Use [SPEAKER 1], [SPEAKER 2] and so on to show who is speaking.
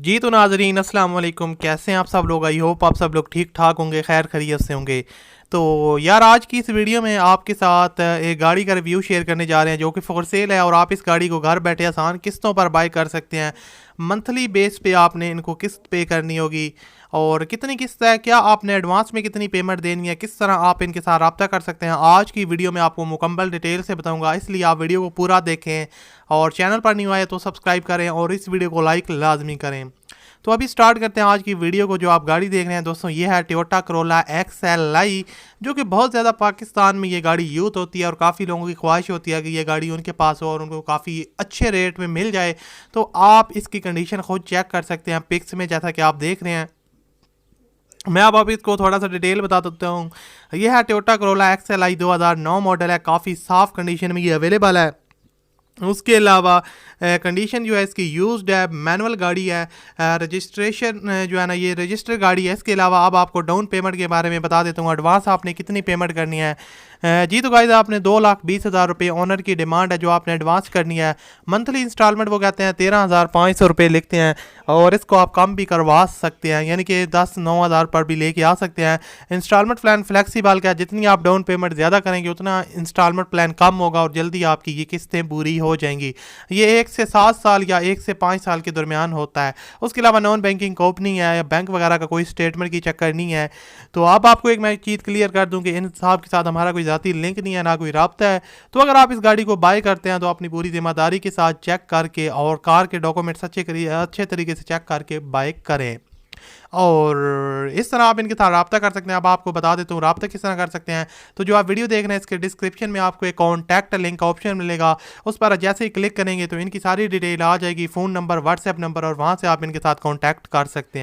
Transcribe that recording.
[SPEAKER 1] जी तो नाजरीन अस्सलाम वालेकुम, कैसे हैं आप सब लोग। आई होप आप सब लोग ठीक ठाक होंगे, खैर खैरियत से होंगे। तो यार आज की इस वीडियो में आपके साथ एक गाड़ी का रिव्यू शेयर करने जा रहे हैं जो कि फॉर सेल है और आप इस गाड़ी को घर बैठे आसान किस्तों पर बाय कर सकते हैं। मंथली बेस पे आपने इनको किस्त पे करनी होगी और कितनी किस्त है, क्या आपने एडवांस में कितनी पेमेंट देनी है, किस तरह आप इनके साथ रब्ता कर सकते हैं, आज की वीडियो में आपको मुकम्मल डिटेल से बताऊंगा। इसलिए आप वीडियो को पूरा देखें और चैनल पर नहीं आए तो सब्सक्राइब करें और इस वीडियो को लाइक लाजमी करें। तो अभी स्टार्ट करते हैं आज की वीडियो को। जो आप गाड़ी देख रहे हैं दोस्तों, ये है टोयोटा करोला XLI, जो कि बहुत ज़्यादा पाकिस्तान में ये गाड़ी यूथ होती है और काफ़ी लोगों की ख्वाहिश होती है कि ये गाड़ी उनके पास हो और उनको काफ़ी अच्छे रेट में मिल जाए। तो आप इसकी कंडीशन खुद चेक कर सकते हैं पिक्स में, जैसा कि आप देख रहे हैं। मैं अब इसको थोड़ा सा डिटेल बता देता हूँ। यह है टोयोटा करोला XLI 2009 मॉडल है, काफ़ी साफ़ कंडीशन में ये अवेलेबल है। उसके अलावा कंडीशन जो है इसकी यूज्ड है, मैनुअल गाड़ी है, रजिस्ट्रेशन जो है ना ये रजिस्टर गाड़ी है। इसके अलावा अब आपको डाउन पेमेंट के बारे में बता देता हूँ, एडवांस आपने कितनी पेमेंट करनी है। जी तो गाइस, आपने 2,20,000 रुपये ऑनर की डिमांड है जो आपने एडवांस करनी है। मंथली इंस्टॉलमेंट वो कहते हैं 13,500 रुपये लिखते हैं और इसको आप कम भी करवा सकते हैं, यानी कि 10-9,000 पर भी लेके आ सकते हैं। इंस्टॉलमेंट प्लान फ्लेक्सिबल का, जितनी आप डाउन पेमेंट ज़्यादा करेंगे उतना इंस्टॉलमेंट प्लान कम होगा और जल्दी आपकी ये किस्तें पूरी हो जाएंगी। ये 1 से 7 साल या 1 से 5 साल के दरमियान होता है। उसके अलावा नॉन बैंकिंग कंपनी है या बैंक वगैरह का कोई स्टेटमेंट की चक्कर नहीं है। तो अब आपको एक मैं चीज़ क्लियर कर दूं कि इन साहब के साथ हमारा कोई ज़ाती लिंक नहीं है, ना कोई राब्ता है। तो अगर आप इस गाड़ी को बाय करते हैं तो अपनी पूरी जिम्मेदारी के साथ चेक करके और कार के डॉक्यूमेंट्स अच्छे तरीके से चेक करके बाय करें और इस तरह आप इनके साथ रब्ता कर सकते हैं। अब आपको बता देता हूँ रब्ता किस तरह कर सकते हैं। तो जो आप वीडियो देख रहे हैं इसके डिस्क्रिप्शन में आपको एक कॉन्टैक्ट लिंक का ऑप्शन मिलेगा, उस पर जैसे ही क्लिक करेंगे तो इनकी सारी डिटेल आ जाएगी, फ़ोन नंबर, व्हाट्सएप नंबर, और वहाँ से आप इनके साथ कॉन्टैक्ट कर सकते हैं।